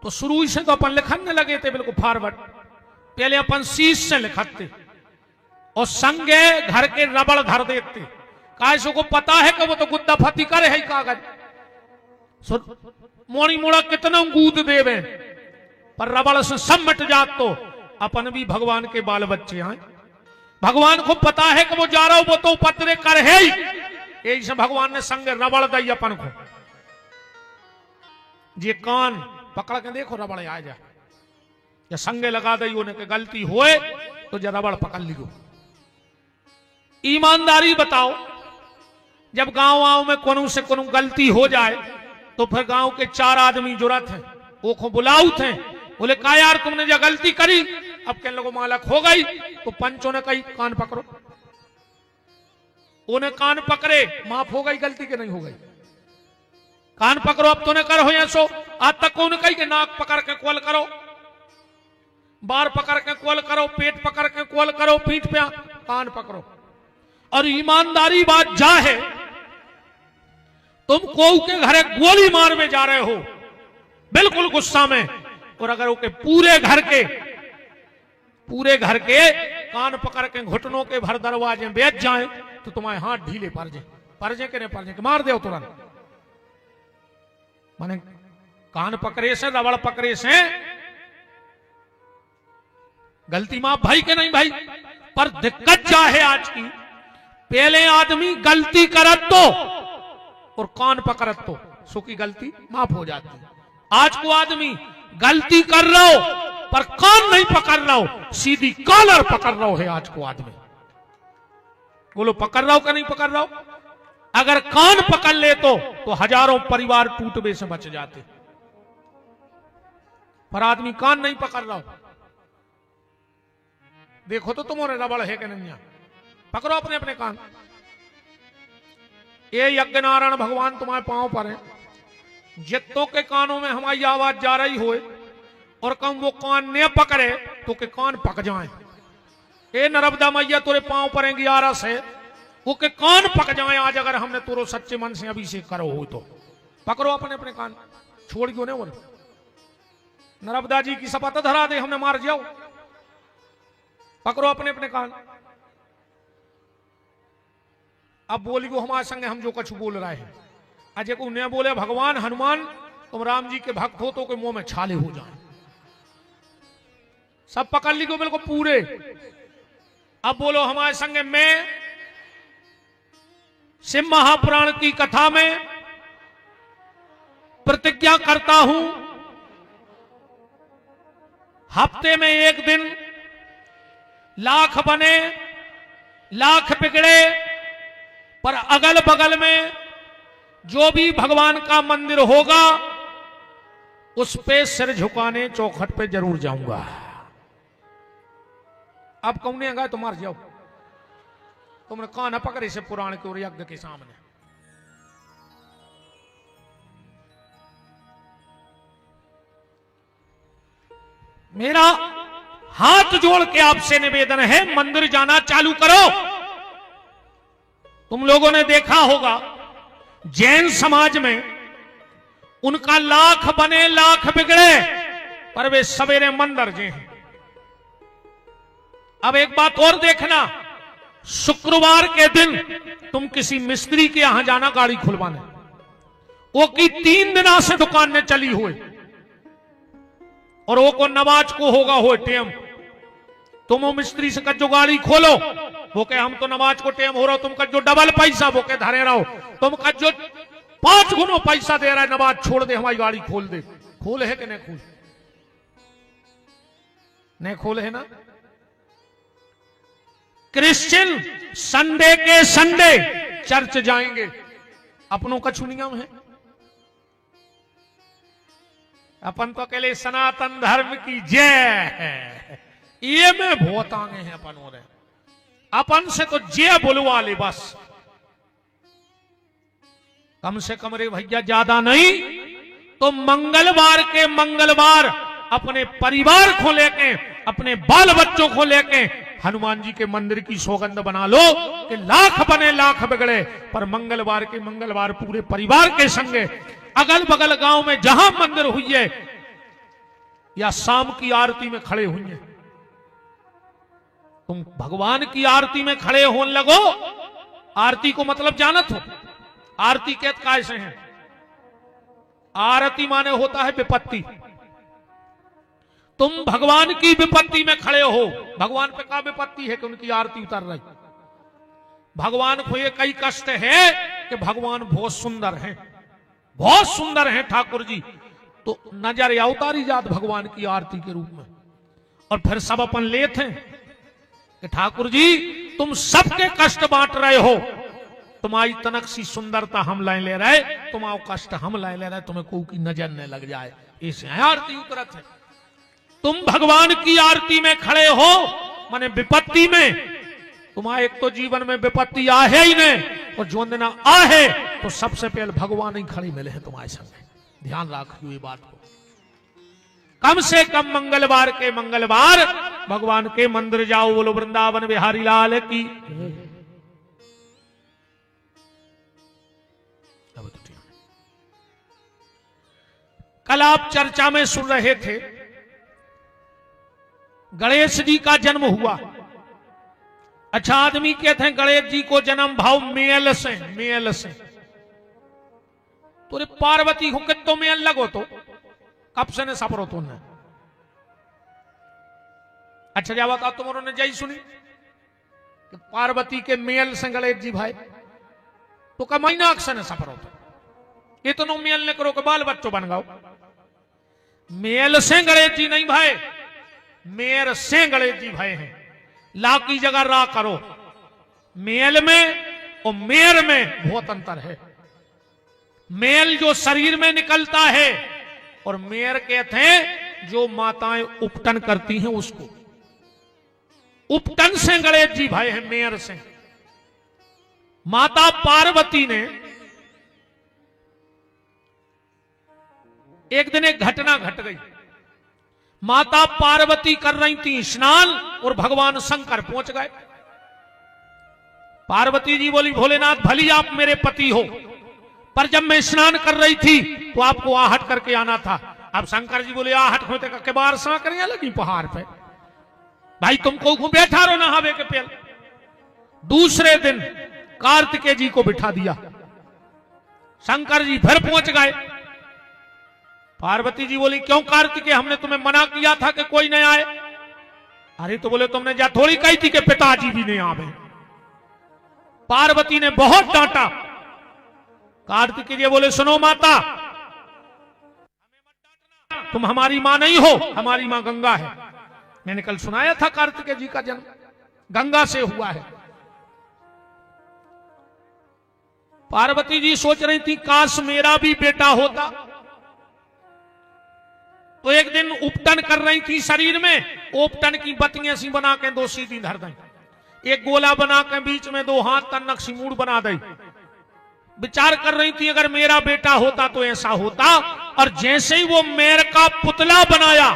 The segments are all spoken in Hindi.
तो शुरू से तो अपन लिखने लगे थे बिल्कुल फॉरवर्ड। पहले अपन शीश से लिखते और संगे घर के रबड़ धर देते। कायसो को पता है कि वो तो गुद्दा फती करे है कागज मोड़ी मोड़ा कितना गूद देवे, पर रबड़ से सब मिट जात तो अपन भी भगवान के बाल बच्चे हैं। भगवान को पता है कि वो जा रहा हो वो तो उपद्रे कर है ही, यही से भगवान ने संगे रबड़ दी अपन को। ये कान पकड़ के देखो रबड़ आ जाए, या संगे लगा दी उन्हें के गलती होए तो जरा रबड़ पकड़ लियो। ईमानदारी बताओ, जब गांव में कोनो से कोनो गलती हो जाए तो फिर गांव के 4 आदमी जुरत हैं, वो को बुलाऊ थे, बोले का यार तुमने जो गलती करी अब के लोगों मालक हो गई, तो पंचों ने कही कान पकड़ो। उन्हें कान पकड़े, माफ हो गई गलती के नहीं हो गई, कान पकड़ो अब तो ने कर हो या सो। आज तक कौन कही कि नाक पकड़ के कोल करो, बार पकड़ के कोल करो, पेट पकड़ के कोल करो, पीठ पे कान पकड़ो। और ईमानदारी बात जा है, तुम को के घरे गोली मार में जा रहे हो बिल्कुल गुस्सा में, और अगर ओके पूरे घर के कान पकड़ के घुटनों के भर दरवाजे बेच जाए तो तुम्हारे हाथ ढीले पड़ जाए के नहीं पड़ जाए, मार दे तुरंत। माने कान पकड़े से, रबड़ पकड़े से गलती माफ भाई के नहीं भाई, पर दिक्कत क्या है आज की, पहले आदमी गलती करत तो और कान पकड़त तो सो की गलती माफ हो जाती। आज को आदमी गलती कर रहा हो पर कान नहीं पकड़ रहा हो, सीधी कॉलर पकड़ रहा हो है आज को आदमी। बोलो पकड़ रहा हो कि नहीं पकड़ रहा हो? अगर कान पकड़ ले तो हजारों परिवार टूटने से बच जाते, पर आदमी कान नहीं पकड़ रहा हो। देखो तो तुम्हारे रबड़ है कि नहीं, पकड़ो अपने अपने कान। ये यज्ञ नारायण भगवान तुम्हारे पांव पर है, जितों के कानों में हमारी आवाज जा रही हो और कम वो कान ने पकड़े तो के कान पक जाए। ए नर्मदा मैया तेरे पांव पर है 11 से, वो के कान पक जाए आज, अगर हमने तुरो सच्चे मन से अभिषेक करो हो तो। पकड़ो अपने अपने कान, छोड़ क्यों नहीं बोले। नर्मदा जी की शपथ धरा दे हमने मार जाओ, पकड़ो अपने अपने कान। अब बोली वो हमारे संगे हम जो कुछ बोल रहे हैं, अजय को ने बोले भगवान हनुमान तुम राम जी के भक्त हो तो के मुंह में छाले हो जाए। सब पकड़ ली को बिल्कुल पूरे। अब बोलो हमारे संगे मैं शिव महापुराण की कथा में प्रतिज्ञा करता हूं, हफ्ते में एक दिन लाख बने लाख बिगड़े, पर अगल बगल में जो भी भगवान का मंदिर होगा उस पे सिर झुकाने चौखट पे जरूर जाऊंगा। अब कौन गए तो मार जाओ, तुमने कान पकड़े से पुराण के और यज्ञ के सामने। मेरा हाथ जोड़ के आपसे निवेदन है, मंदिर जाना चालू करो। तुम लोगों ने देखा होगा जैन समाज में उनका लाख बने लाख बिगड़े, पर वे सवेरे मंदिर जे हैं। अब एक बात और देखना, शुक्रवार के दिन तुम किसी मिस्त्री के यहां जाना गाड़ी खुलवाने, वो की 3 दिना से दुकान में चली हुई और वो को नमाज को होगा हो टेम, तुम वो मिस्त्री से कजो गाड़ी खोलो, वो कहे हम तो नमाज को टेम हो रहा, तुम कजो डबल पैसा वो कहे धरे रहो, तुम कजो 5 गुना पैसा दे रहा है, नमाज छोड़ दे हमारी गाड़ी खोल दे। खोल है कि नहीं खोल? नहीं खोल है ना। क्रिश्चियन संडे के संडे चर्च जाएंगे, अपनों का नियम है। अपन तो अकेले सनातन धर्म की जय है, ये में बहुत आगे हैं अपन, और अपन से तो जय बुलवा ले बस, कम से कम रे भैया ज्यादा नहीं तो मंगलवार के मंगलवार अपने परिवार को लेके अपने बाल बच्चों को लेके हनुमान जी के मंदिर की सौगंध बना लो कि लाख बने लाख बिगड़े, पर मंगलवार के मंगलवार पूरे परिवार के संगे अगल बगल गांव में जहां मंदिर हुई है या शाम की आरती में खड़े हुए हैं, तुम भगवान की आरती में खड़े होने लगो। आरती को मतलब जानत हो? आरती के कैसे हैं? आरती माने होता है विपत्ति। तुम भगवान की विपत्ति में खड़े हो। भगवान पे क्या विपत्ति है कि उनकी आरती उतर रही? भगवान को ये कई कष्ट है कि भगवान बहुत सुंदर हैं, बहुत सुंदर हैं ठाकुर जी। तो नजर या उतारी जात भगवान की आरती के रूप में, और फिर सब अपन लेते हैं कि ठाकुर जी तुम सबके कष्ट बांट रहे हो, तुम्हारी तनक सी सुंदरता हम ले रहे, तुम्हारा कष्ट हम ले रहे, तुम्हें कोई की नजर न लग जाए, इसे आरती उतरत है। तुम भगवान की आरती में खड़े हो माने विपत्ति में। तुम्हारे एक तो जीवन में विपत्ति आहे ही नहीं, और जो दिन आहे तो सबसे पहले भगवान ही खड़ी मिले हैं तुम्हारे संग। ध्यान रखियो ये बात को। कम से कम मंगलवार के मंगलवार भगवान के मंदिर जाओ। बोलो वृंदावन बिहारी लाल की। कल आप चर्चा में सुन रहे थे गणेश जी का जन्म हुआ। अच्छा, आदमी कहते हैं गणेश जी को जन्म भाव मेल से, मेल से। तो रे पार्वती को कितो मेल लगो तो कब से ने सपरो तो ने। अच्छा क्या बता तुमरो ने जय सुनी कि पार्वती के मेल से गणेश जी भाई तो का महीना अक्सर ने सपरो तो ये तो नो मेल ने करो के बाल बच्चों बन गाओ। मेल से गणेश जी नहीं भाई, मेर से गणेश जी भाई हैं। ला की जगह रा करो। मेल में और मेर में बहुत अंतर है। मेल जो शरीर में निकलता है, और मेर कहते हैं जो माताएं उपटन करती हैं उसको। उपटन से गणेश जी भाई हैं, मेर से। माता पार्वती ने एक दिन एक घटना घट गई। माता पार्वती कर रही थी स्नान और भगवान शंकर पहुंच गए। पार्वती जी बोली भोलेनाथ भली आप मेरे पति हो, पर जब मैं स्नान कर रही थी तो आपको आहट करके आना था। अब शंकर जी बोले आहट होते के बार सा करिया लगी पहाड़ पे, भाई तुमको बैठा रहो नहावे के पेल। दूसरे दिन कार्तिकेय जी को बिठा दिया। शंकर जी फिर पहुंच गए। पार्वती जी बोली क्यों कार्तिकेय, हमने तुम्हें मना किया था कि कोई नहीं आए। अरे तो बोले तुमने जा थोड़ी कही थी कि पिताजी भी नहीं आवे। पार्वती ने बहुत डांटा। कार्तिकेय जी बोले सुनो माता, तुम हमारी मां नहीं हो, हमारी मां गंगा है। मैंने कल सुनाया था कार्तिकेय जी का जन्म गंगा से हुआ है। पार्वती जी सोच रही थी काश मेरा भी बेटा होता। तो एक दिन उपटन कर रही थी शरीर में, उपटन की बत्तियां सी बना के दो सीधी धर दी, एक गोला बना के बीच में दो हाथ तन्नक सी मूड बना दी। विचार कर रही थी अगर मेरा बेटा होता तो ऐसा होता। और जैसे ही वो मेर का पुतला बनाया,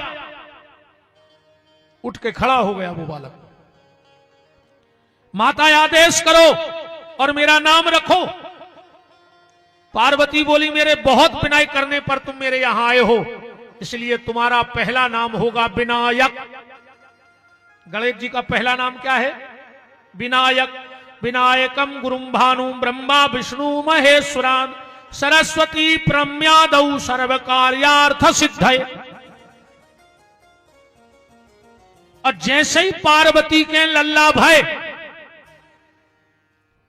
उठ के खड़ा हो गया वो बालक। माता आदेश करो और मेरा नाम रखो। पार्वती बोली मेरे बहुत विनय करने पर तुम मेरे यहां आए हो, इसलिए तुम्हारा पहला नाम होगा विनायक। गणेश जी का पहला नाम क्या है? विनायक। विनायकम गुरुम भानु ब्रह्मा विष्णु महेश्वरान सरस्वती प्रम्यादौ सर्व कार्यार्थ सिद्धये। और जैसे ही पार्वती के लल्ला भय,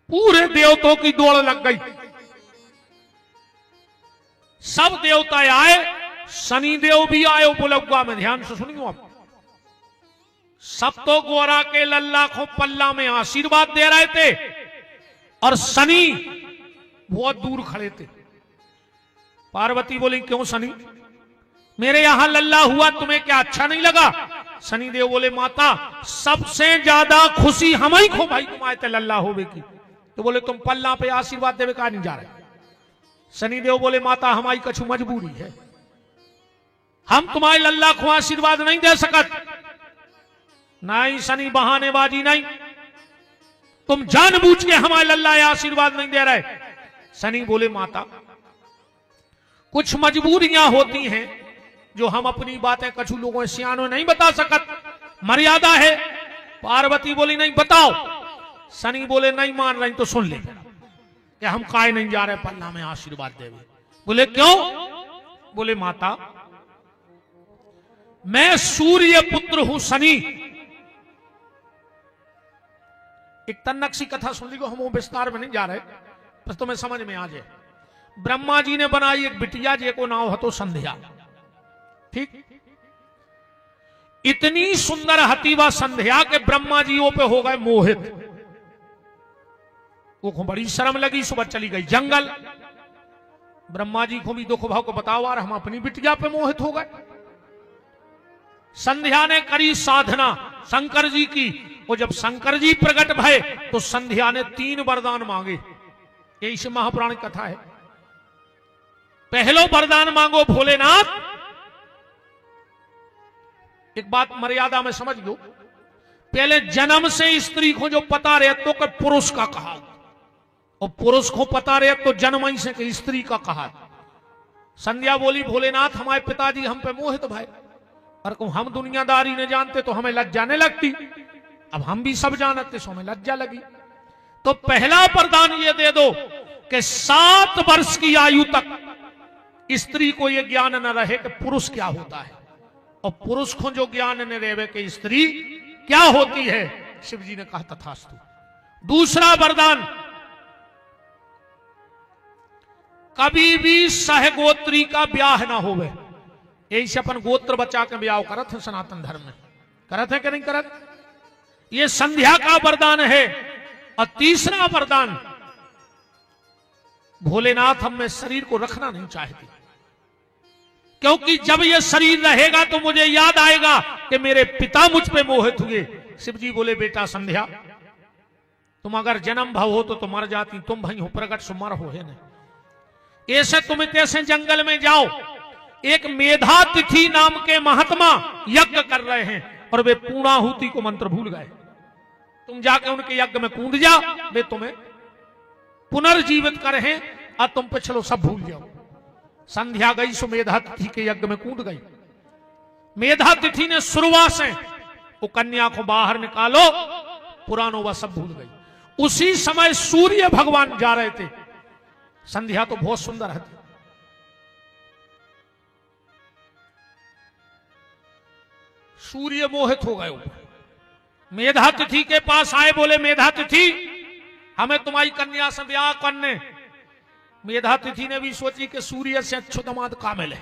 पूरे देवताओं की दौड़ लग गई। सब देवता आए, शनि देव भी आए उपलब्धा में। ध्यान से सुनियो आप। सब तो गोरा के लल्ला को पल्ला में आशीर्वाद दे रहे थे, और शनि बहुत दूर खड़े थे। पार्वती बोली क्यों शनि, मेरे यहां लल्ला हुआ तुम्हें क्या अच्छा नहीं लगा? शनि देव बोले माता सबसे ज्यादा खुशी हम ही को भाई तुम आए थे लल्ला होवे की। तो बोले तुम पल्ला पे आशीर्वाद देवे का नहीं जा रहे। शनि देव बोले माता हमारी कछु मजबूरी है, हम तुम्हारे लल्ला को आशीर्वाद नहीं दे सकत। नहीं शनि बहानेबाजी नहीं, तुम जानबूझ के हमारे लल्ला आशीर्वाद नहीं दे रहे। शनि बोले माता कुछ मजबूरियां होती हैं, जो हम अपनी बातें कछु लोगों सियानों नहीं बता सकत, मर्यादा है। पार्वती बोली नहीं बताओ। शनि बोले नहीं मान रही तो सुन ले कि हम काय नहीं जा रहे पन्ना में आशीर्वाद देवे। बोले क्यों? बोले माता मैं सूर्य पुत्र हूं शनि। एक तन्नक सी कथा सुन ली को, हम वो विस्तार में नहीं जा रहे, बस तुम्हें समझ में आ जाए। ब्रह्मा जी ने बनाई एक बिटिया जे को नाम हतो संध्या। ठीक, इतनी सुंदर हती वह संध्या के ब्रह्मा जीओ पे हो गए मोहित। वो बड़ी शर्म लगी, सुबह चली गई जंगल। ब्रह्मा जी को भी दुख भाव को बताओ यार, हम अपनी बिटिया पे मोहित हो गए। संध्या ने करी साधना शंकर जी की, और जब शंकर जी प्रकट भय तो संध्या ने 3 वरदान मांगे। यही से महापुराण कथा है। पहलो वरदान मांगो भोलेनाथ। एक बात मर्यादा में समझ लो, पहले जन्म से स्त्री को जो पता रहे तो कि पुरुष का कहा, और पुरुष को पता रहे तो जन्म ही से कि स्त्री का कहा। संध्या बोली भोलेनाथ हमारे पिताजी हम पे मोहित भाई, और हम दुनियादारी ने जानते तो हमें लज्जा नहीं लगती, अब हम भी सब जानते सो हमें लज्जा लगी। तो पहला वरदान ये दे दो कि 7 वर्ष की आयु तक स्त्री को यह ज्ञान न रहे कि पुरुष क्या होता है, और पुरुष को जो ज्ञान न रहे कि स्त्री क्या होती है। शिव जी ने कहा तथास्तु। दूसरा वरदान, कभी भी सहगोत्री का ब्याह ना होवे। यही से अपन गोत्र बचा के ब्याह करत है सनातन धर्म में, करत है कि नहीं करत? ये संध्या का वरदान है। और तीसरा वरदान, भोलेनाथ हम में शरीर को रखना नहीं चाहती, क्योंकि जब यह शरीर रहेगा तो मुझे याद आएगा कि मेरे पिता मुझ पे मोहित हुए। शिव जी बोले बेटा संध्या तुम अगर जन्म भाव हो तो मर जाती, तुम भाई हो प्रकट सुमर हो है नहीं। ऐसे तुम तैसे जंगल में जाओ, एक मेधा तिथि नाम के महात्मा यज्ञ कर रहे हैं और वे पूर्णाहुति को मंत्र भूल गए। तुम जाके उनके यज्ञ में कूद जा, वे तुम्हें पुनर्जीवित कर हैं और तुम पे चलो सब भूल जाओ। संध्या गई सो मेधा तिथि के यज्ञ में कूद गई। मेधा तिथि ने शुरुआत से वो कन्या को बाहर निकालो, पुरानो वह सब भूल गई। उसी समय सूर्य भगवान जा रहे थे। संध्या तो बहुत सुंदर है, सूर्य मोहित हो गए। मेधा तिथि के पास आए, बोले मेधा तिथि हमें तुम्हारी कन्या से ब्याह करने। मेधा तिथि ने भी सोची कि सूर्य से अच्छो दामाद का मिले,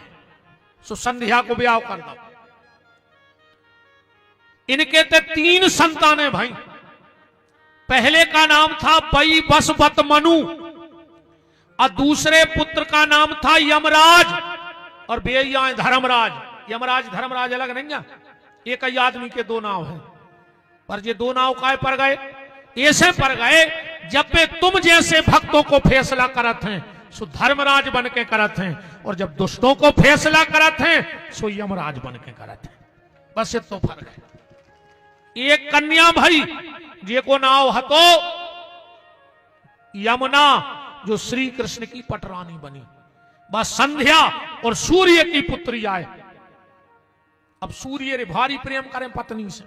सो संध्या को ब्याह कर दो। इनके ते 3 संतानें भाई। पहले का नाम था बई बसवत मनु, और दूसरे पुत्र का नाम था यमराज, और बेया धर्मराज। यमराज धर्मराज अलग नहीं है, एक ही आदमी के 2 नाव हैं। पर ये 2 नाव काय पर गए? ऐसे पर गए जब वे तुम जैसे भक्तों को फैसला करत हैं सो धर्मराज बन के करत हैं, और जब दुष्टों को फैसला करत हैं सो यमराज बन के करत हैं। बस ये तो फर्क है। एक कन्या भाई जे को नाव हतो यमुना, जो श्री कृष्ण की पटरानी बनी। बस संध्या और सूर्य की पुत्री आए। अब सूर्य रे भारी प्रेम करें पत्नी से,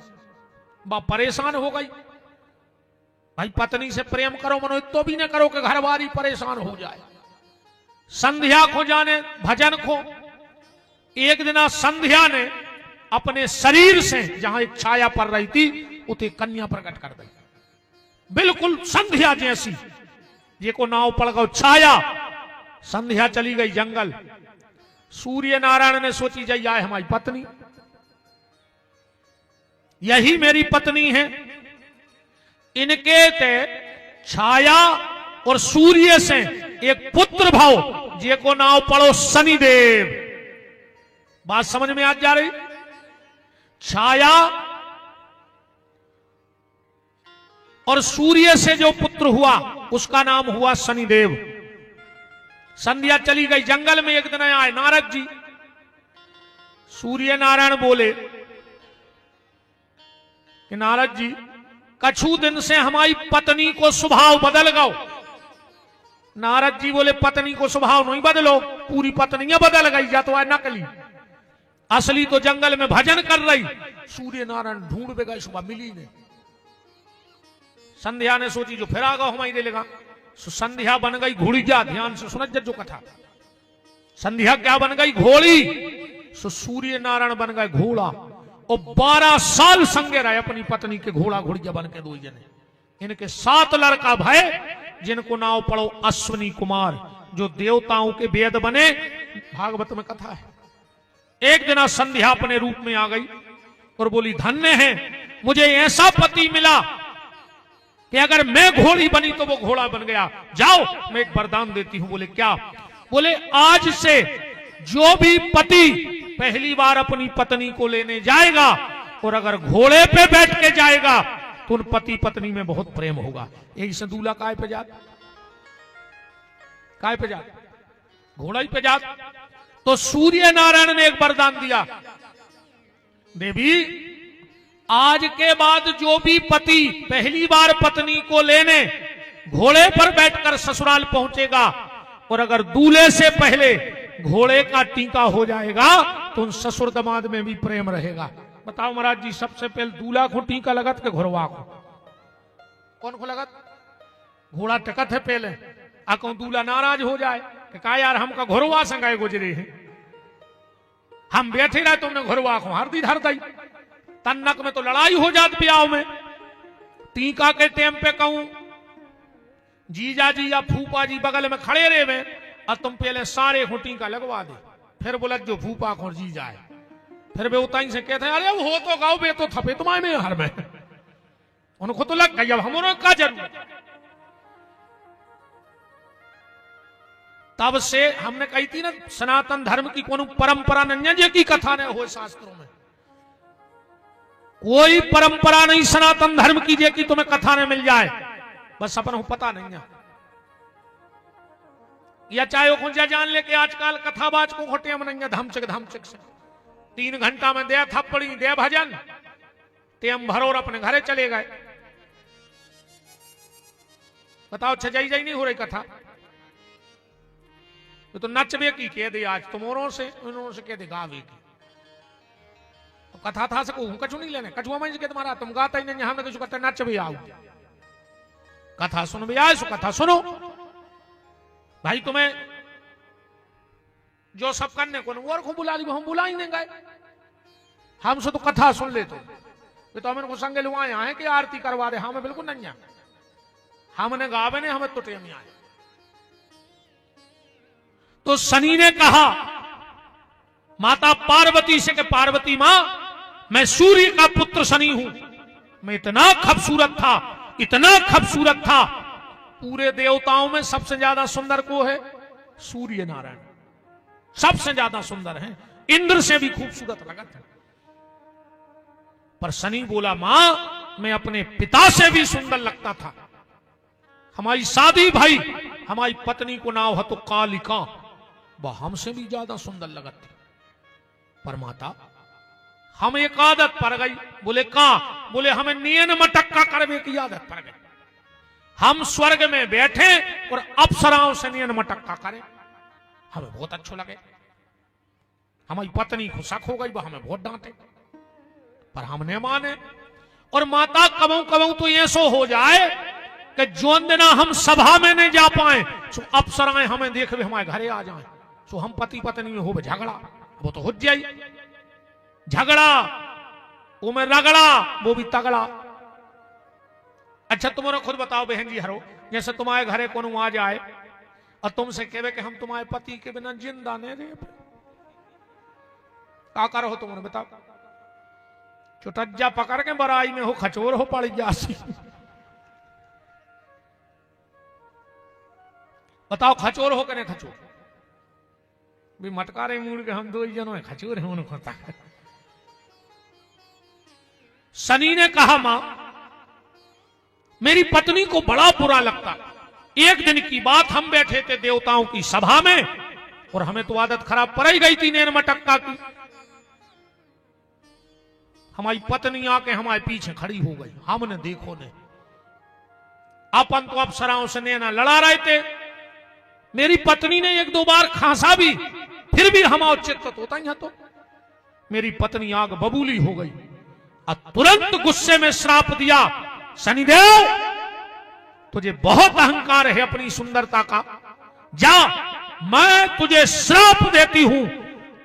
बा परेशान हो गई। भाई पत्नी से प्रेम करो मनो तो भी न करो कि घर वाली परेशान हो जाए। संध्या को जाने भजन को। एक दिन संध्या ने अपने शरीर से जहां एक छाया पड़ रही थी उसे कन्या प्रकट कर दी, बिल्कुल संध्या जैसी। ये को नाव पड़ गई छाया। संध्या चली गई जंगल। सूर्य नारायण ने सोची जाइए आए हमारी पत्नी, यही मेरी पत्नी है। इनके ते छाया और सूर्य से एक पुत्र भाव, जे को नाव पड़ो शनिदेव। बात समझ में आ जा रही? छाया और सूर्य से जो पुत्र हुआ उसका नाम हुआ शनिदेव। संध्या चली गई जंगल में। एक दिन आए नारद जी। सूर्य नारायण बोले कि नारद जी कछु दिन से हमारी पत्नी को स्वभाव बदल गओ। नारद जी बोले पत्नी को स्वभाव नहीं बदलो, पूरी पत्नियां बदल गई, या तो है नकली। असली तो जंगल में भजन कर रही। सूर्य नारायण ढूंढ पे गए, सुबह मिली नहीं। संध्या ने सोची जो फिर आगा हमारी दे लेगा। संध्या बन गई घोड़िया। ध्यान से सुनत जो कथा। संध्या क्या बन गई? घोड़ी। सूर्य नारायण बन गए घोड़ा और 12 साल संगे रहे अपनी पत्नी के घोड़ा घोड़िया बन के दो जने। इनके 7 लड़का भय जिनको नाव पढ़ो अश्विनी कुमार, जो देवताओं के वेद बने। भागवत में कथा है। एक दिन संध्या अपने रूप में आ गई और बोली धन्य है मुझे ऐसा पति मिला कि अगर मैं घोड़ी बनी तो वो घोड़ा बन गया। जाओ मैं एक वरदान देती हूं। बोले क्या? बोले आज से जो भी पति पहली बार अपनी पत्नी को लेने जाएगा और अगर घोड़े पे बैठ के जाएगा तो उन पति पत्नी में बहुत प्रेम होगा। यही से दूल्हा काय पे जात? काय पे जात? घोड़ा ही पे जात। तो सूर्य नारायण ने एक वरदान दिया, देवी आज के बाद जो भी पति पहली बार पत्नी को लेने घोड़े पर बैठकर ससुराल पहुंचेगा और अगर दूल्हे से पहले घोड़े का टीका हो जाएगा तो उन ससुर दमाद में भी प्रेम रहेगा। बताओ महाराज जी, सबसे पहले दूल्हा को टीका लगत के घोड़वा को? कौन को लगत? घोड़ा टकत है पहले। आको दूल्हा नाराज हो जाए कि कहा यार हमका घोड़वा संगाए गुजरे हैं, हम बैठे रहे तुमने घोड़वा को हर दी धर दी। तन्नक में तो लड़ाई हो जाती ब्याह में। टीका के टाइम पे कहूं जीजा जी या फूफा जी बगल में खड़े रहे में और तुम पहले सारे को टीका लगवा दे, फिर बोला जो फूफा को जीजा है, फिर वे उताई से कहते हैं अरे हो तो गाओ बे तो थपे तुम्हारे में हर में उनको तो लग गई अब हमारा का जरूर। तब से हमने कही थी ना सनातन धर्म की कोनो परंपरा नहीं की कथा नहीं हो शास्त्रों में। कोई परंपरा नहीं सनातन धर्म की जे की तुम्हें कथा ने मिल जाए, बस अपन पता नहीं है। या चाहे को जान ले कि आजकल कथाबाज को घोटे मनेंगे धमचक धमचक से 3 घंटा में दे थप्पड़ी दे भजन टेम भरो और अपने घरे चले गए। बताओ छजाई जाई नहीं हो रही कथा? तो नचबे की कह दे आज तुमोरों से उन्होंने से कह दे गावे की। तो कथा था सको हूं कछु नहीं लेने कछुआ में के तुम्हारा तुम गाता ही नहीं, हमने कुछ कहते नच भी आओ कथा सुन भी आए सो कथा सुनो भाई। तुम्हें जो सब करने को और को बुला ली हम बुला ही नहीं गए, हमसे तो कथा सुन ले। तो हमें को संगे लुआए आए कि आरती करवा दे, हमें बिल्कुल नहीं आए, हमने गावे ने हमें तो टेम आए। तो शनि ने कहा माता पार्वती से कि पार्वती मां मैं सूर्य का पुत्र शनि हूं, मैं इतना खूबसूरत था इतना खूबसूरत था, पूरे देवताओं में सबसे ज्यादा सुंदर को है सूर्य नारायण, सबसे ज्यादा सुंदर है, इंद्र से भी खूबसूरत लगत है। पर शनि बोला मां मैं अपने पिता से भी सुंदर लगता था, हमारी शादी भाई हमारी पत्नी को नाम है तो कालिका, वह हमसे भी ज्यादा सुंदर लगत थी। पर माता हम एक आदत पड़ गई। बोले का? बोले हमें नियन मटक्का करने की आदत पड़ गई। हम स्वर्ग में बैठे और अप्सराओं से नियन मटक्का करें, हमें बहुत अच्छा लगे। हमारी पत्नी को शक हो गई, वह हमें बहुत डांटे, पर हमने माने। और माता कबू कबू तो ऐसो हो जाए कि जोन दिना हम सभा में नहीं जा पाए तो अप्सराएं हमें देख भी हमारे घरे आ जाए, तो हम पति पत्नी में हो झगड़ा, वो तो हो जाए झगड़ा, वो में रगड़ा, वो भी तगड़ा। अच्छा तुम्हारा खुद बताओ बहन जी हरो, जैसे तुम्हारे घरे कोनो आ जाए और तुमसे कहे कि हम तुम्हारे पति के बिना जिंदा नहीं रहे, क्या करो हो तुम्हारे? बताओ। चुटज्जा पकड़ के बराई में हो खचोर हो पड़ जासी, बताओ खचोर हो कने खचोर भी मटकारे मुड़ के हम 2 जनों खचोर है उनको। शनि ने कहा मां मेरी पत्नी को बड़ा बुरा लगता। एक दिन की बात हम बैठे थे देवताओं की सभा में और हमें तो आदत खराब पड़ ही गई थी नैन मटक्का की। हमारी पत्नी आके हमारे पीछे खड़ी हो गई, हमने देखो ने अपन तो अप्सराओं से नैना लड़ा रहे थे, मेरी पत्नी ने 1-2 बार खांसा भी, फिर भी हमारा चित्त होता ही तो मेरी पत्नी आग बबूली हो गई और तुरंत गुस्से में श्राप दिया, शनिदेव तुझे बहुत अहंकार है अपनी सुंदरता का, जा मैं तुझे श्राप देती हूं,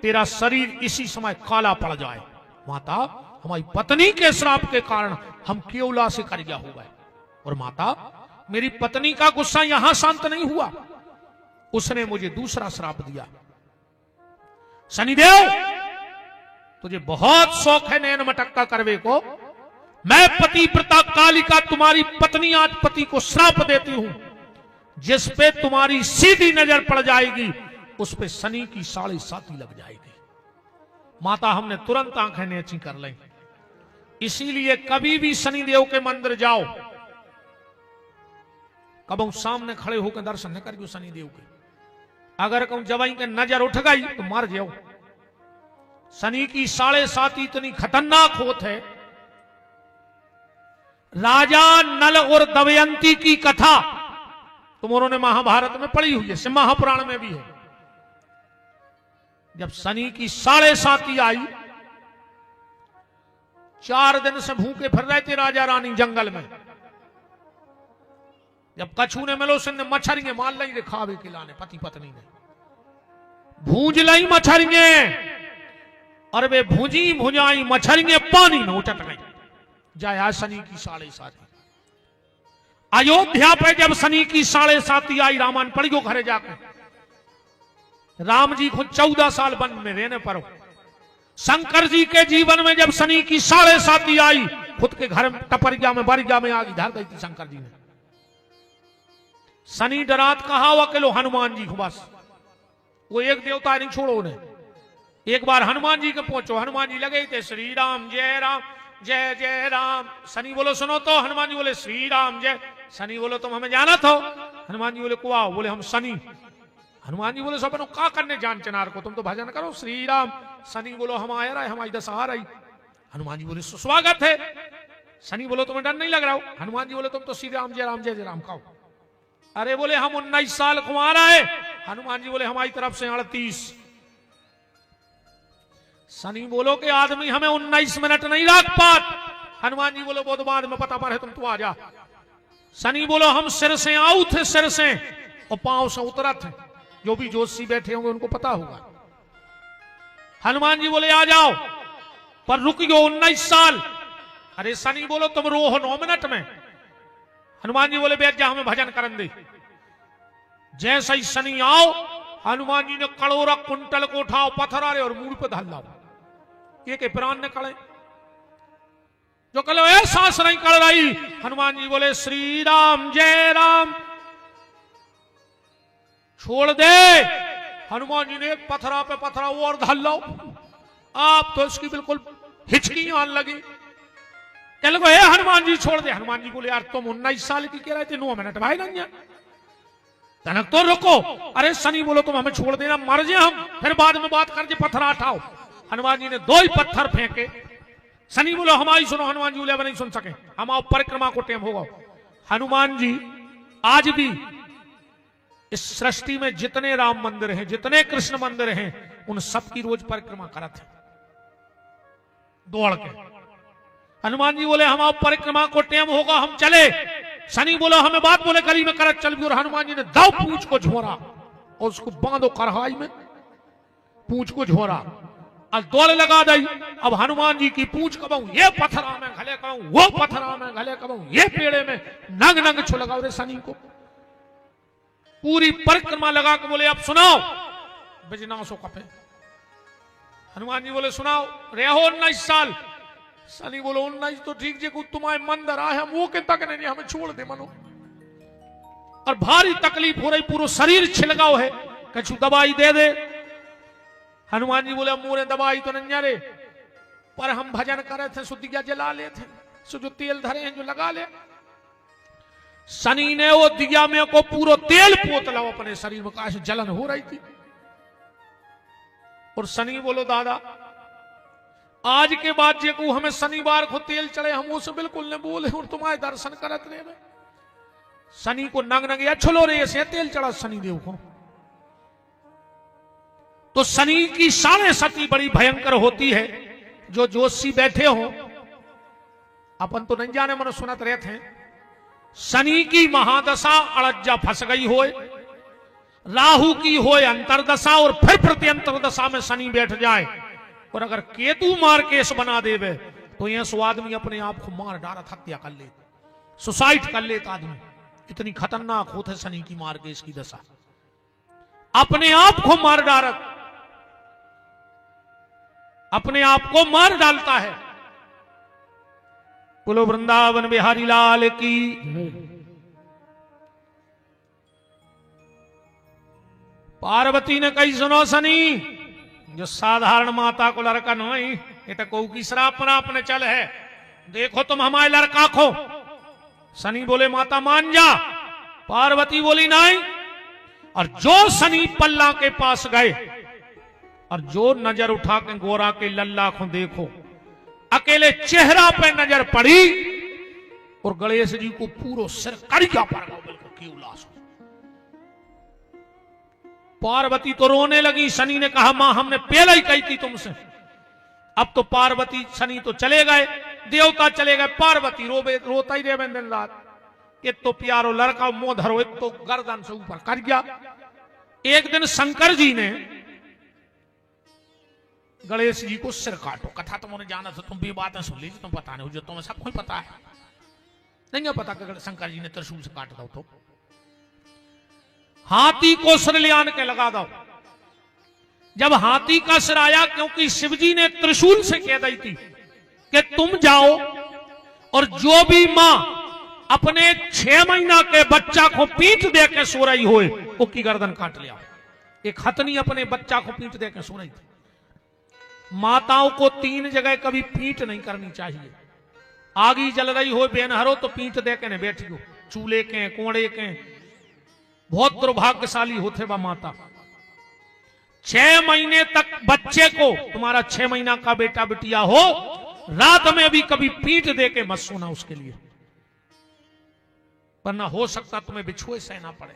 तेरा शरीर इसी समय काला पड़ जाए। माता, हमारी पत्नी के श्राप के कारण हम केवला से कर्जा हो गए। और माता, मेरी पत्नी का गुस्सा यहां शांत नहीं हुआ, उसने मुझे दूसरा श्राप दिया, शनिदेव तुझे बहुत शौक है नैन मटक्का करवे को, मैं पतिव्रता कालिका तुम्हारी पत्नी आज पति को श्राप देती हूं, जिस पे तुम्हारी सीधी नजर पड़ जाएगी उस पे शनि की 7.5 लग जाएगी। माता, हमने तुरंत आंखें नीची कर ली। इसीलिए कभी भी शनिदेव के मंदिर जाओ, कब सामने खड़े होकर दर्शन न करियो शनिदेव के। अगर कहूं जवाई के नजर उठ गई तो मर जाओ। शनि की 7.5 इतनी खतरनाक होत है। राजा नल और दमयंती की कथा तुम ने महाभारत में पढ़ी हुई है, शिव महापुराण में भी है। जब शनि की 7.5 आई, 4 दिन से भूखे फिर रहे थे राजा रानी जंगल में। जब कछू ने मिलो ने मछरिये मार लाई खावे खिलाने, पति पत्नी ने भूंज लाई मछरिये, और वे भूंजी भुजाई मछरिये पानी में उचट गई। जाया शनि की 7.5। अयोध्या पे जब शनि की 7.5 आई, रामायण पढ़ियो घरे जाकर, राम जी को 14 साल वन में रहने पर, शंकर जी के जीवन में जब शनि की 7.5 आई, खुद के घर में टपरिया में बरिया में आग धर गई थी शंकर जी ने। शनि डरात कहा वो अकेलो हनुमान जी को, बस वो एक देवता नहीं छोड़ो उन्हें। एक बार हनुमान जी के पहुंचो, हनुमान जी लगे थे श्री राम जय राम जय जय राम। शनि बोलो सुनो तो, हनुमान जी बोले श्री राम जय। शनि बोलो तुम हमें जाना था? हनुमान जी बोले कुआ, बोले हम शनि। हनुमान जी बोले सब का करने जान चनार को, तुम तो भजन करो श्री राम। शनि बोलो हम आया रहा है, हमारी दशा आ रही। हनुमान जी बोले स्वागत है। शनि बोलो तुम्हें डर नहीं लग रहा हो? हनुमान जी बोले तुम तो श्री राम जय जय राम कहो। अरे बोले हम 19 साल कुमारा है। हनुमान जी बोले हमारी तरफ से 38। शनि बोलो कि आदमी हमें 19 मिनट नहीं रख पात। हनुमान जी बोलो बहुत बाद में पता पर है, तुम तो आ जा। शनि बोलो हम सिर से आऊ थे, सिर से और पांव से उतरा थे, जो भी जोशी बैठे होंगे उनको पता होगा। हनुमान जी बोले आ जाओ, पर रुक गयो 19 साल। अरे शनि बोलो तुम रोहो 9 मिनट में। हनुमान जी बोले बैठ जा, हमें भजन करन दे। जैसे ही शनि आओ, हनुमान जी ने कड़ोरा कुंटल को उठाओ, पत्थर आ रहे और मूड पे धल लाओ, एक प्राण ने कड़े जो कलो ए सांस नहीं कड़ रही। हनुमान जी बोले श्री राम जय राम, छोड़ दे। हनुमान जी ने एक पत्थरा पे पत्थरा और धल लाओ। आप तो इसकी बिल्कुल हिचकी आने लगी। क्या लगो ए हनुमान जी छोड़ दे। हनुमान जी बोले यार तुम 19 साल की कह रहे थे, 9 मिनट भाई नहीं तनक तो रुको। अरे शनि बोलो तुम हमें छोड़ देना, मर जाए हम, फिर बाद में बात कर, पत्थर उठाओ। हनुमान जी ने 2 ही पत्थर फेंके। शनि बोलो हमारी सुनो। हनुमान जी बोले अब नहीं सुन सके, हम आओ परिक्रमा को टाइम होगा। हनुमान जी आज भी इस सृष्टि में जितने राम मंदिर हैं, जितने कृष्ण मंदिर हैं, उन सबकी रोज परिक्रमा करते दौड़ के। हनुमान जी बोले हम आओ परिक्रमा को टाइम होगा, हम चले। शनि बोलो हमें बात बोले गली में करत चल भी। और हनुमान जी ने दाव पूंछ को झोरा और उसको बांधो कढ़ाई में, पूंछ को झोरा और दौड़ लगा दी। अब हनुमान जी की पूंछ कबू ये पत्थरा में घले कहूं, वो पत्थरा में घले कहूं, ये पेड़े में नंग नंग छो लगाओ रे शनि को। पूरी परिक्रमा लगा के बोले अब सुनाओ बिजनासो कपे। हनुमान जी बोले सुनाओ। रहो 19 साल। शनि बोलो 19 तो ठीक जे को तुम्हारे मंदिर आए हम वो के तक नहीं, हमें छोड़ दे मनो। और भारी तकलीफ हो रही, पूरा शरीर छिलगाव है, कछु दवाई दे दे। हनुमान जी बोले मोरे दवाई तो नहीं रे, पर हम भजन करे थे, सुदिया जला ले थे, सो जो तेल धरे हैं जो लगा ले। शनि ने वो दिया में को पूरा तेल पोत लो अपने शरीर में, काश जलन हो रही थी। और शनि बोलो दादा आज के बाद जे को हमें शनिवार को तेल चढ़े, हम उसे बिल्कुल ने बोले और तुम्हारे दर्शन करत रहे। शनि को नंग नंग या छलो रे ऐसे तेल चढ़ा शनि देव को। तो शनि की 7.5 बड़ी भयंकर होती है। जो जोशी बैठे हो, अपन तो नहीं जाने, मन सुनत रहे थे, शनि की महादशा अड़ज्जा फंस गई होए, राहु की होए अंतरदशा और फिर प्रत्यंतर दशा में शनि बैठ जाए, और अगर केतु मार केस बना देवे तो यह सो आदमी अपने आप को मार डालत, हत्या कर ले, सुसाइड कर लेता आदमी। इतनी खतरनाक होते शनि की मार केस की दशा, अपने आप को मार डालत, अपने आप को मार डालता है। बोलो वृंदावन बिहारी लाल की। पार्वती ने कही, सुनो शनि, जो साधारण माता को लड़का नहीं, ये तो कौ की श्राप पर आपने चल है, देखो तुम हमारे लड़का को। शनि बोले माता मान जा, पार्वती बोली नहीं। और जो शनि पल्ला के पास गए और जो नजर उठा के गोरा के लल्ला को देखो, अकेले चेहरा पे नजर पड़ी और गणेश जी को पूरा सिर कड़िया पड़ गया, बिल्कुल की उल्लास। पार्वती तो रोने लगी। शनि ने कहा मां हमने पहले ही कही थी तुमसे। अब तो पार्वती, शनि तो चले गए, देवता चले गए, पार्वती रोता ही रहे दिन रात। एक तो प्यारो लड़का मुंह धरो, एक तो गर्दन से ऊपर कर गया। एक दिन शंकर जी ने गणेश जी को सिर काटो, कथा तुमने जाना था, तुम भी बातें सुन लीजिए, तुम पता नहीं, जो तुम्हें सब कुछ पता है, नहीं है पता कि शंकर जी ने त्रिशूल से काट दो, तो हाथी को सिर ले आन के लगा दो। जब हाथी का सिर आया, क्योंकि शिवजी ने त्रिशूल से कह दी थी कि तुम जाओ और जो भी मां अपने 6 महीना के बच्चा को पीठ दे के सो रही होए, उसकी गर्दन काट लिया। एक हथनी अपने बच्चा को पीठ दे के सो रही थी। माताओं को 3 जगह कभी पीठ नहीं करनी चाहिए। आगी जल रही हो बेनहरो तो पीठ दे के न बैठियो, चूल्हे के कोड़े के, बहुत दुर्भाग्यशाली होते बा माता। 6 महीने तक बच्चे को, तुम्हारा 6 महीना का बेटा बिटिया हो, रात में भी कभी पीठ दे के मत सोना उसके लिए, वरना हो सकता तुम्हें बिछुए सहना पड़े।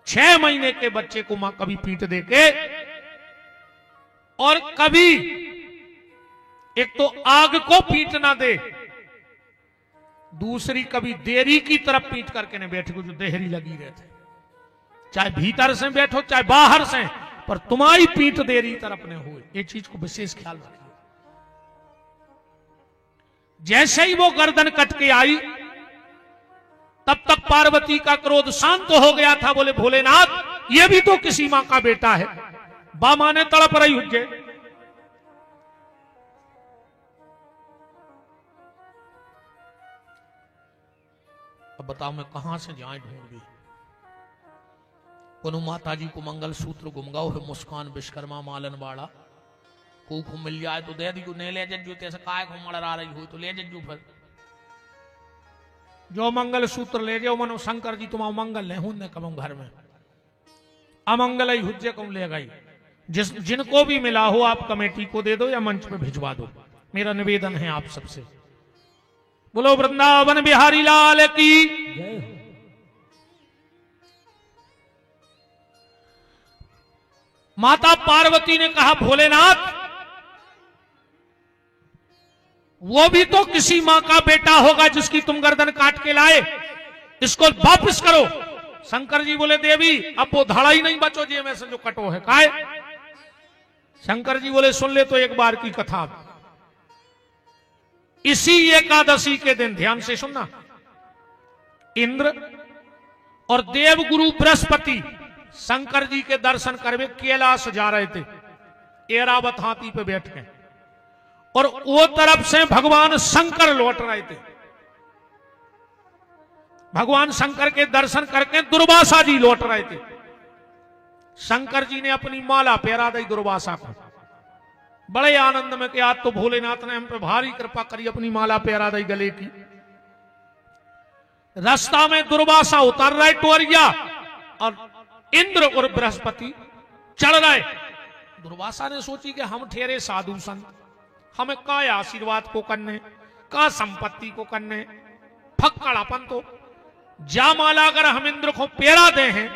6 महीने के बच्चे को मां कभी पीठ दे के, और कभी एक तो आग को पीट ना दे, दूसरी कभी देरी की तरफ पीट करके न बैठो, जो देहरी लगी रहते, चाहे भीतर से बैठो चाहे बाहर से, पर तुम्हारी पीठ देरी तरफ न हो। ये चीज को विशेष ख्याल रखिए। जैसे ही वो गर्दन कट के आई, तब तक पार्वती का क्रोध शांत हो गया था। बोले भोलेनाथ, ये भी तो किसी मां का बेटा है। बामा ने तड़प रही हुज्जे। अब बताओ मैं कहां से जाए ढूंढ। कोनो माता जी को मंगल सूत्र गुमगाओ है, मुस्कान विश्वकर्मा मालन बाड़ा को मिल जाए तो दे दी, को नहीं ले जू, तैसे काय को मड़ आ रही हो तो ले जू। फिर जो मंगल सूत्र ले जाओ, मनो शंकर जी तुम्हारा मंगल नहीं हूं कब घर में, अमंगल ही हुज्जे कम ले गई। जिनको भी मिला हो आप कमेटी को दे दो या मंच पे भिजवा दो, मेरा निवेदन है आप सबसे। बोलो वृंदावन बिहारी लाल की। माता पार्वती ने कहा भोलेनाथ, वो भी तो किसी मां का बेटा होगा जिसकी तुम गर्दन काट के लाए, इसको वापस करो। शंकर जी बोले देवी, अब वो धड़ा ही नहीं बचो जी में से जो कटो है काय। शंकर जी बोले सुन ले तो एक बार की कथा। इसी एकादशी के दिन, ध्यान से सुनना, इंद्र और देवगुरु बृहस्पति शंकर जी के दर्शन करवे कैलाश जा रहे थे, ऐरावत हाथी पे बैठ के, और वो तरफ से भगवान शंकर लौट रहे थे। भगवान शंकर के दर्शन करके दुर्वासा जी लौट रहे थे। शंकर जी ने अपनी माला पहरा दी दुर्वासा को, बड़े आनंद में कि आज तो भोलेनाथ ने हम पे भारी कृपा करी, अपनी माला पहरा दी गले की। रास्ता में दुर्वासा उतर रहे टोरिया, और इंद्र और बृहस्पति चढ़ रहे। दुर्वासा ने सोची कि हम ठहरे साधु संत, हमें का आशीर्वाद को करने, का संपत्ति को करने, फक्कड़ापन तो जा माला अगर हम इंद्र को पेरा दे हैं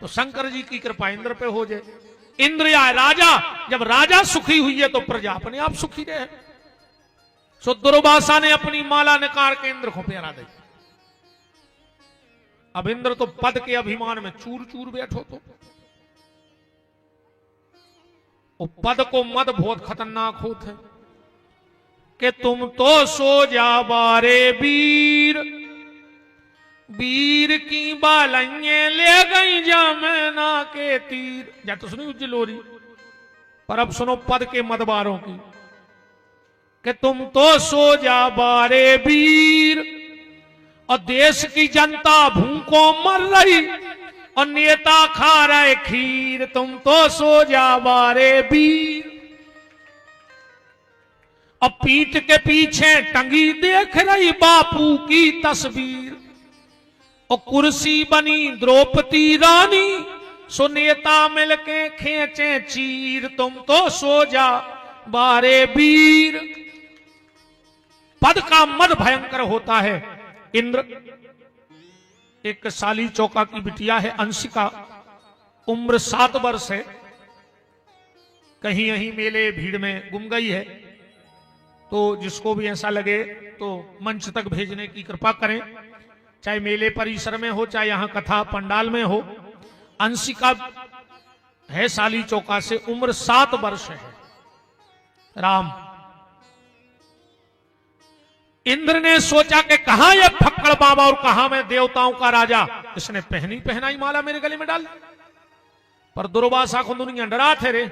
तो शंकर जी की कृपा इंद्र पे हो जाए। इंद्र या राजा, जब राजा सुखी हुई है तो प्रजा अपने आप सुखी रहे। सो दुर्वासा ने अपनी माला निकाल के इंद्र को प्यारा दी। अब इंद्र तो पद के अभिमान में चूर चूर बैठो तो वो पद को मद बहुत खतरनाक होते है कि तुम तो सो जा बारे वीर, वीर की बालइये ले गई जमुना के तीर। या तो सुनी उज्जलोरी, पर अब सुनो पद के मदबारों की कि तुम तो सो जा बारे वीर, और देश की जनता भूखों मर रही और नेता खा रहे खीर। तुम तो सो जा बारे वीर, और पीठ के पीछे टंगी देख रही बापू की तस्वीर, और कुर्सी बनी द्रौपदी रानी, सो नेता मिलके खींचे चीर। तुम तो सो जा बारे वीर। पद का मद भयंकर होता है। इंद्र, एक साली चौका की बिटिया है अंशिका, उम्र 7 वर्ष है, कहीं यहीं मेले भीड़ में गुम गई है। तो जिसको भी ऐसा लगे तो मंच तक भेजने की कृपा करें, चाहे मेले परिसर में हो, चाहे यहां कथा पंडाल में हो। अंशिका है साली चौका से, उम्र 7 वर्ष है। राम, इंद्र ने सोचा कि कहां ये फक्कड़ बाबा और कहां मैं देवताओं का राजा, इसने पहनी पहनाई माला मेरे गले में डाल। पर दुर्वासा को दुनिया डरा थे रे,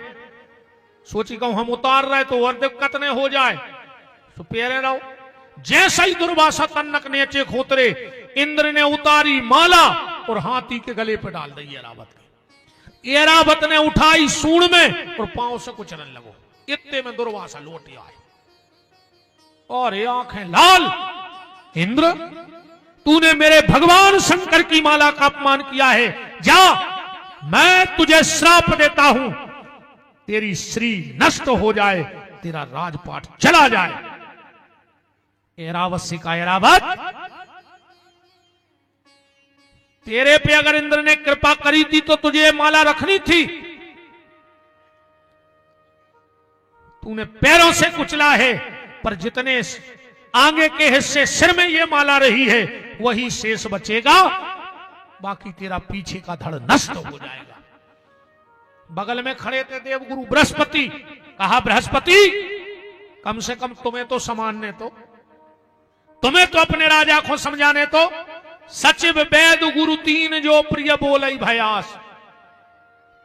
सोची कहूं हम उतार रहे तो और दिक्कत न हो जाए, तो पेरे रहो। जैसा ही दुर्वासा तन्नक नीचे खोतरे, इंद्र ने उतारी माला और हाथी के गले पर डाल दी ऐरावत के। ऐरावत ने उठाई सूंड में और पांव से कुचलने लगो। इतने में दुर्वासा लौट आए और ये आंखें लाल। इंद्र, तूने मेरे भगवान शंकर की माला का अपमान किया है, जा, मैं तुझे श्राप देता हूं, तेरी श्री नष्ट हो जाए, तेरा राजपाट चला जाए। ऐरावत से कहा, ऐरावत, तेरे पे अगर इंद्र ने कृपा करी थी तो तुझे माला रखनी थी। तूने पैरों से कुचला है, पर जितने आगे के हिस्से सिर में ये माला रही है वही शेष बचेगा, बाकी तेरा पीछे का धड़ नष्ट हो जाएगा। बगल में खड़े थे देवगुरु बृहस्पति। कहा, बृहस्पति, कम से कम तुम्हें तो समानने तो, तुम्हें तो अपने राजा को समझाने तो। सचिव वैद गुरु तीन जो प्रिय बोलई भयास।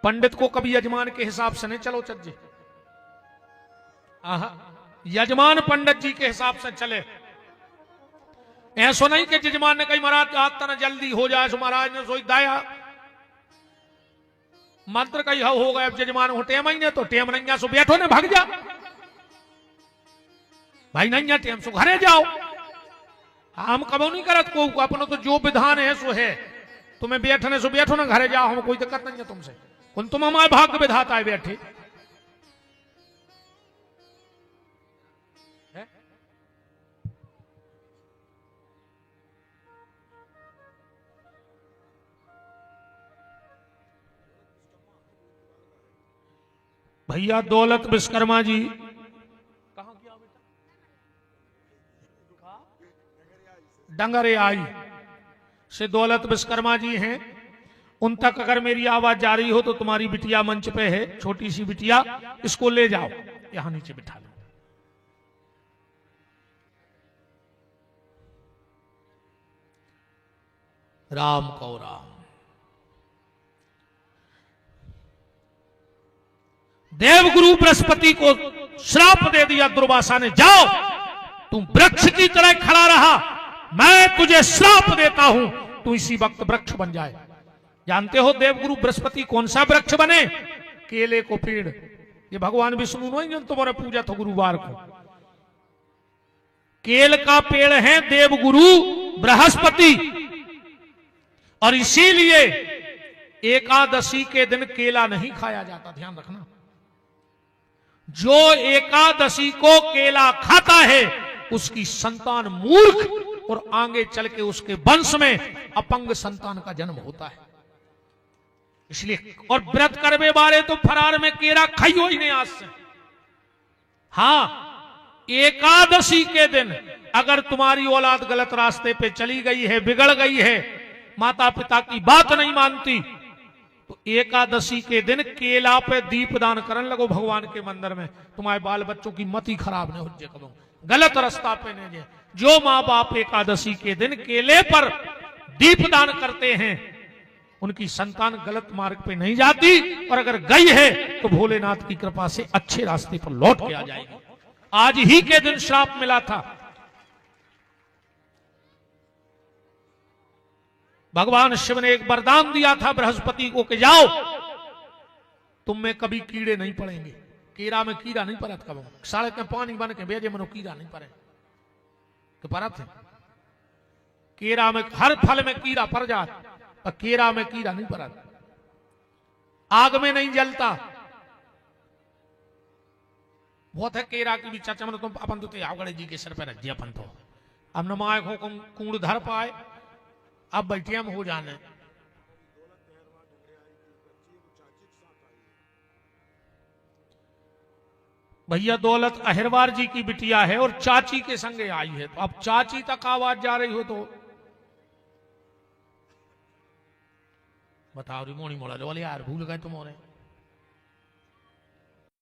पंडित को कभी यजमान के हिसाब से नहीं चलो चज्जे, यजमान पंडित जी के हिसाब से चले। ऐसा नहीं कि यजमान ने कही महाराज आता ना जल्दी हो जाए, सो महाराज ने सोच दाया मंत्र कही हो गए। अब यजमान हो टेम ही ने तो टेम नहीं, सो बैठो ने भाग जा भाई, नहीं टेम सो घरे जाओ। हम कबो नहीं करत को, अपनो तो जो विधान है सो है, तुम्हें बैठने सो बैठो ना घरे जाओ, हम कोई दिक्कत नहीं है तुमसे। कौन तुम हमारे भाग्य विधाता है बैठे। भैया दौलत विश्वकर्मा जी कहां गया बेटा, डंगरे आई से दौलत विश्वकर्मा जी हैं। उन तक अगर मेरी आवाज जा रही हो तो तुम्हारी बिटिया मंच पे है, छोटी सी बिटिया, इसको ले जाओ, यहां नीचे बिठा लो। राम को राम। देवगुरु बृहस्पति को श्राप दे दिया दुर्वासा ने, जाओ तुम वृक्ष की तरह खड़ा रहा, मैं तुझे श्राप देता हूं, तू इसी वक्त वृक्ष बन जाए। जानते हो देवगुरु बृहस्पति कौन सा वृक्ष बने? केले को पेड़। ये भगवान विष्णु नहीं तुम्हारा पूजा था गुरुवार को। केल का पेड़ है देवगुरु बृहस्पति, और इसीलिए एकादशी के दिन केला नहीं खाया जाता, ध्यान रखना। जो एकादशी को केला खाता है उसकी संतान मूर्ख और आगे चल के उसके वंश में अपंग संतान का जन्म होता है। इसलिए और व्रत करवे बारे तो फरार में केरा खाइयो ही नहीं आज से। हां, एकादशी के दिन अगर तुम्हारी औलाद गलत रास्ते पे चली गई है, बिगड़ गई है, माता पिता की बात नहीं मानती, तो एकादशी के दिन केला पे दीपदान करने लगो भगवान के मंदिर में। तुम्हारे बाल बच्चों की मति खराब नहीं हो जाए, कबो गलत रास्ता पे नहीं जाए। जो माँ बाप एकादशी के दिन केले पर दीपदान करते हैं उनकी संतान गलत मार्ग पे नहीं जाती, और अगर गई है तो भोलेनाथ की कृपा से अच्छे रास्ते पर लौट के आ जाएगी। आज ही के दिन श्राप मिला था। भगवान शिव ने एक वरदान दिया था बृहस्पति को कि जाओ, तुम में कभी कीड़े नहीं पड़ेंगे। कीड़ा में कीड़ा नहीं पड़त, कब साढ़े के पानी बन के भेजे मनो कीड़ा नहीं पड़े कि परत है। केरा में हर फल में कीड़ा पड़ जाता, पर केरा में कीड़ा नहीं पड़ता। आग में नहीं जलता। बहुत है केरा की भी चर्चा में, तुम अपन तो आवगड़े जी के सर पे रख दिया अपन तो अब नमाय को कूड़ धर पाए, अब बैठिया में हो जाने। भैया दौलत अहिरवार जी की बिटिया है और चाची के संगे आई है, तो अब चाची तक आवाज जा रही हो तो बताओ री मोनी मोड़ा बोले यार भूल गए तुम।